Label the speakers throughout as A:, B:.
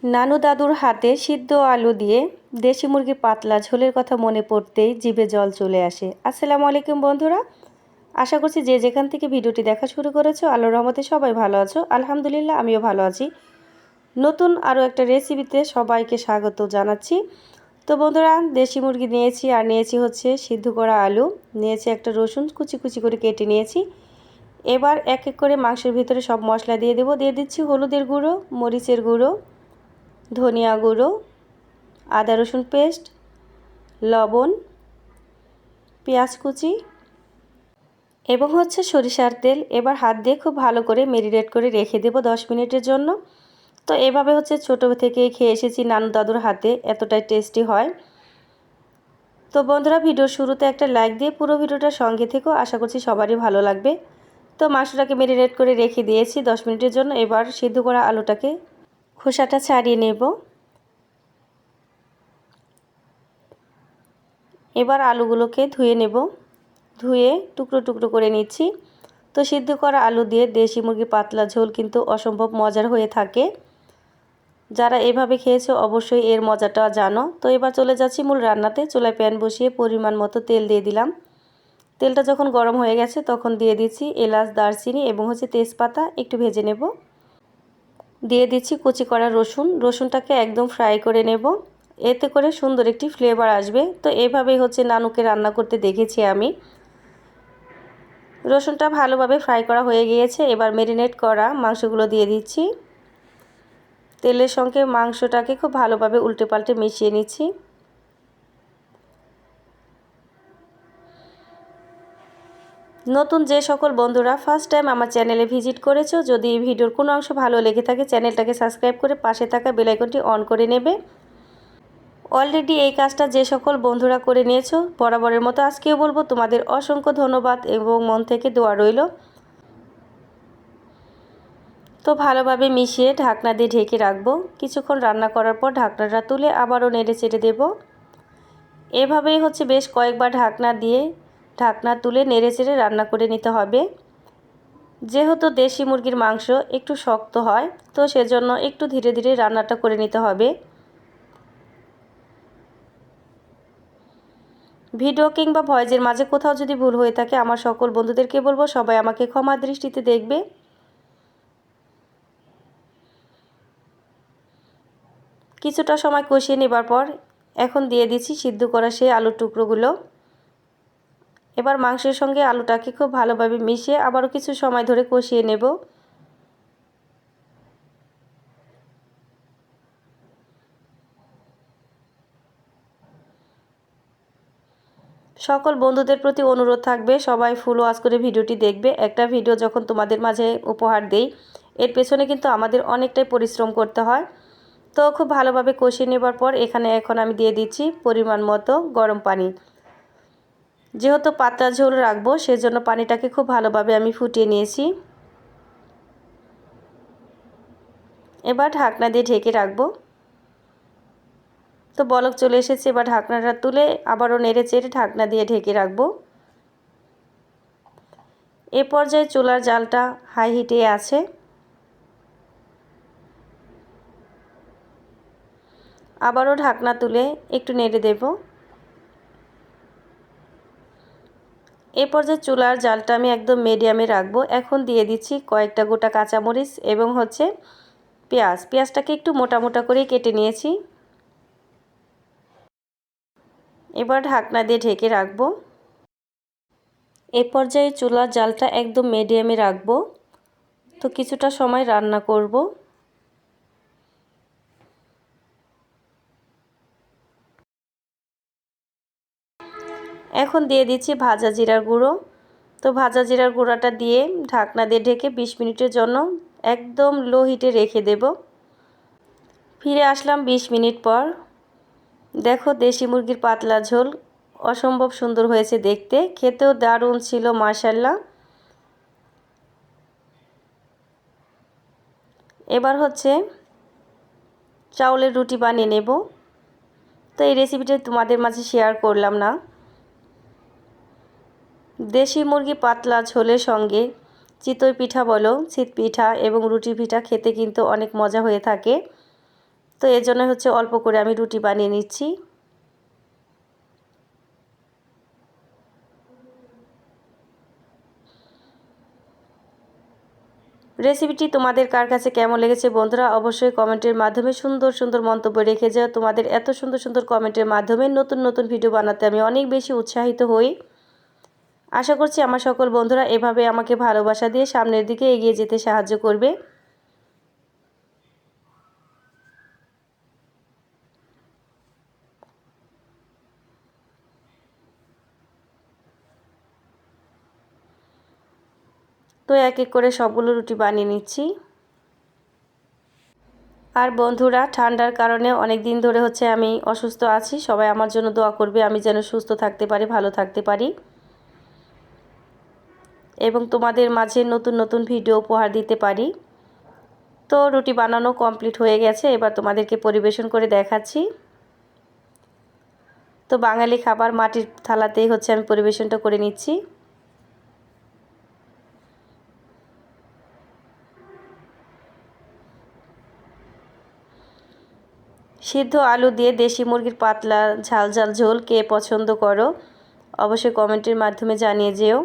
A: নানু দাদুর হাতে সিদ্ধ আলু দিয়ে দেশি মুরগির পাতলা ঝোলের কথা মনে পড়তেই জিভে জল চলে আসে। আসসালামু আলাইকুম বন্ধুরা, আশা করছি যে যেখান থেকে ভিডিওটি দেখা শুরু করেছো আল্লাহর রহমতে সবাই ভালো আছো। আলহামদুলিল্লাহ আমিও ভালো আছি। নতুন আরও একটা রেসিপিতে সবাইকে স্বাগত জানাচ্ছি। তো বন্ধুরা, দেশি মুরগি নিয়েছি আর নিয়েছি হচ্ছে সিদ্ধ করা আলু, নিয়েছি একটা রসুন কুচি কুচি করে কেটে নিয়েছি। এবার এক এক করে মাংসের ভিতরে সব মশলা দিয়ে দেবো। দিয়ে দিচ্ছি হলুদের গুঁড়ো, মরিচের গুঁড়ো, ধনিয়া গুঁড়ো, আদা রসুন পেস্ট, লবণ, পেঁয়াজ কুচি এবং হচ্ছে সরিষার তেল। এবার হাত দিয়ে খুব ভালো করে ম্যারিনেট করে রেখে দেবো 10 মিনিটের জন্য। তো এভাবে হচ্ছে ছোটো থেকেই খেয়ে এসেছি নানু দাদুর হাতে, এতটাই টেস্টি হয়। তো বন্ধুরা, ভিডিওর শুরুতে একটা লাইক দিয়ে পুরো ভিডিওটার সঙ্গে থেকেও, আশা করছি সবারই ভালো লাগবে। তো মাংসটাকে ম্যারিনেট করে রেখে দিয়েছি 10 মিনিটের জন্য। এবার সিদ্ধ করা আলুটাকে খোসাটা ছাড়িয়ে নেব। এবার আলুগুলোকে ধুয়ে নেব, ধুয়ে টুকরো টুকরো করে নিচ্ছি। তো সিদ্ধ করা আলু দিয়ে দেশি মুরগি পাতলা ঝোল কিন্তু অসম্ভব মজার হয়ে থাকে। যারা এভাবে খেয়েছো অবশ্যই এর মজাটা জানো। তো এবার চলে যাচ্ছি মূল রান্নাতে। চুলায় প্যান বসিয়ে পরিমাণ মতো তেল দিয়ে দিলাম। তেলটা যখন গরম হয়ে গেছে তখন দিয়ে দিচ্ছি এলাচ, দারচিনি এবং হচ্ছে তেজপাতা, একটু ভেজে নেব। দিয়ে দিচ্ছি কুচি করা রসুন, রসুনটাকে একদম ফ্রাই করে নেব, এতে করে সুন্দর একটি ফ্লেভার আসবে। তো এভাবেই হচ্ছে নানুকে রান্না করতে দেখেছি আমি। রসুনটা ভালোভাবে ফ্রাই করা হয়ে গিয়েছে। এবার ম্যারিনেট করা মাংসগুলো দিয়ে দিচ্ছি। তেলের সঙ্গে মাংসটাকে খুব ভালোভাবে উল্টে পাল্টে মিশিয়ে নিচ্ছি। নতুন যে সকল বন্ধুরা ফার্স্ট টাইম আমার চ্যানেলে ভিজিট করেছো, যদি এই ভিডিওর কোনো অংশ ভালো লেগে থাকে চ্যানেলটাকে সাবস্ক্রাইব করে পাশে থাকা বেল আইকনটি অন করে নেবে। অলরেডি এই কাজটা যে সকল বন্ধুরা করে নিয়েছো, বরাবরের মতো আজকেও বলবো তোমাদের অসংখ্য ধন্যবাদ এবং মন থেকে দোয়া রইল। তো ভালোভাবে মিশিয়ে ঢাকনা দিয়ে ঢেকে রাখবো। কিছুক্ষণ রান্না করার পর ঢাকনাটা তুলে আবারও নেড়ে চেড়ে দেবো। এভাবেই হচ্ছে বেশ কয়েকবার ঢাকনা তুলে নেড়ে চেড়ে রান্না করে নিতে হবে। যেহেতু দেশি মুরগির মাংস একটু শক্ত হয়, তো সেজন্য একটু ধীরে ধীরে রান্নাটা করে নিতে হবে। ভিডিও কিংবা ভয়েসের মাঝে কোথাও যদি ভুল হয়ে থাকে আমার সকল বন্ধুদেরকে বলবো সবাই আমাকে ক্ষমা দৃষ্টিতে দেখবে। কিছুটা সময় কষিয়ে নেবার পর এখন দিয়ে দিচ্ছি সিদ্ধ করা সেই আলুর টুকরোগুলো। এবার মাংসের সঙ্গে আলুটাকে খুব ভালোভাবে মিশিয়ে আবারও কিছু সময় ধরে কষিয়ে নেব। সকল বন্ধুদের প্রতি অনুরোধ থাকবে সবাই ফুল ওয়াচ করে ভিডিওটি দেখবে। একটা ভিডিও যখন তোমাদের মাঝে উপহার দেই, এর পেছনে কিন্তু আমাদের অনেকটাই পরিশ্রম করতে হয়। তো খুব ভালোভাবে কষিয়ে নেবার পর এখন আমি দিয়ে দিচ্ছি পরিমাণ মতো গরম পানি। যেহেতু পাতলা ঝোল রাখবো সেজন্য পানিটাকে খুব ভালোভাবে আমি ফুটিয়ে নিয়েছি। এবার ঢাকনা দিয়ে ঢেকে রাখবো। তো বলক চলে এসেছে, এবার ঢাকনাটা তুলে আবারও নেড়ে চেড়ে ঢাকনা দিয়ে ঢেকে রাখবো। এ পর্যায়ে চুলার জালটা হাই হিটে আছে। আবারও ঢাকনা তুলে একটু নেড়ে দেব। এ পর্যায়ে চুলার জালটা আমি একদম মিডিয়ামে রাখবো। এখন দিয়ে দিচ্ছি কয়েকটা গোটা কাঁচামরিচ এবং হচ্ছে পেঁয়াজটাকে একটু মোটা মোটা করে কেটে নিয়েছি। এবার ঢাকনা দিয়ে ঢেকে রাখবো। এ পর্যায়ে চুলার জালটা একদম মিডিয়ামে রাখবো। তো কিছুটা সময় রান্না করব। এখন দিয়ে দিচ্ছি ভাজা জিরার গুঁড়ো। তো ভাজা জিরার গুঁড়োটা দিয়ে ঢাকনা দিয়ে ঢেকে 20 মিনিটের জন্য একদম লো হিটে রেখে দেব। ফিরে আসলাম 20 মিনিট পর। দেখো দেশি মুরগির পাতলা ঝোল অসম্ভব সুন্দর হয়েছে দেখতে, খেতেও দারুণ ছিল মাশাআল্লাহ। এবার হচ্ছে চাউলের রুটি বানিয়ে নেব। তো এই রেসিপিটা তোমাদের মাঝে শেয়ার করলাম না। দেশি মুরগি পাতলা ঝোলের সঙ্গে চিতই পিঠা বলো, ছিট পিঠা এবং রুটি পিঠা খেতে কিন্তু অনেক মজা হয়ে থাকে। তো এর জন্য হচ্ছে অল্প করে আমি রুটি বানিয়ে নিচ্ছি। রেসিপিটি তোমাদের কার কাছে কেমন লেগেছে বন্ধুরা অবশ্যই কমেন্টের মাধ্যমে সুন্দর সুন্দর মন্তব্য রেখে যাও। তোমাদের এত সুন্দর সুন্দর কমেন্টের মাধ্যমে নতুন নতুন ভিডিও বানাতে আমি অনেক বেশি উৎসাহিত হই। আশা করছি আমার সকল বন্ধুরা এভাবে আমাকে ভালোবাসা দিয়ে সামনের দিকে এগিয়ে যেতে সাহায্য করবে। তো এক এক করে সবগুলো রুটি বানিয়ে নিচ্ছি। আর বন্ধুরা ঠান্ডার কারণে অনেক দিন ধরে হচ্ছে আমি অসুস্থ আছি, সবাই আমার জন্য দোয়া করবে আমি যেন সুস্থ থাকতে পারি, ভালো থাকতে পারি এবং তোমাদের মাঝে নতুন নতুন ভিডিও উপহার দিতে পারি। তো রুটি বানানো কমপ্লিট হয়ে গেছে, এবার তোমাদেরকে পরিবেশন করে দেখাচ্ছি। তো বাঙালি খাবার মাটির থালাতেই হচ্ছে আমি পরিবেশনটা করে নিচ্ছি। সিদ্ধ আলু দিয়ে দেশি মুরগির পাতলা ঝাল ঝাল ঝোল কে পছন্দ করো অবশ্যই কমেন্টের মাধ্যমে জানিয়ে যেও।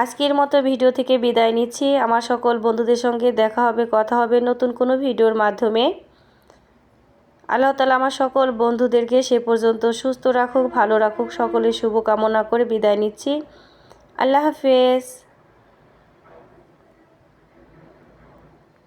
A: আজকের মতো ভিডিও থেকে বিদায় নিচ্ছি। আমার সকল বন্ধুদের সঙ্গে দেখা হবে, কথা হবে নতুন কোনো ভিডিওর মাধ্যমে। আল্লাহ তাআলা আমার সকল বন্ধুদেরকে সে পর্যন্ত সুস্থ রাখুক, ভালো রাখুক, সকলের শুভকামনা করে বিদায় নিচ্ছি। আল্লাহ হাফেজ।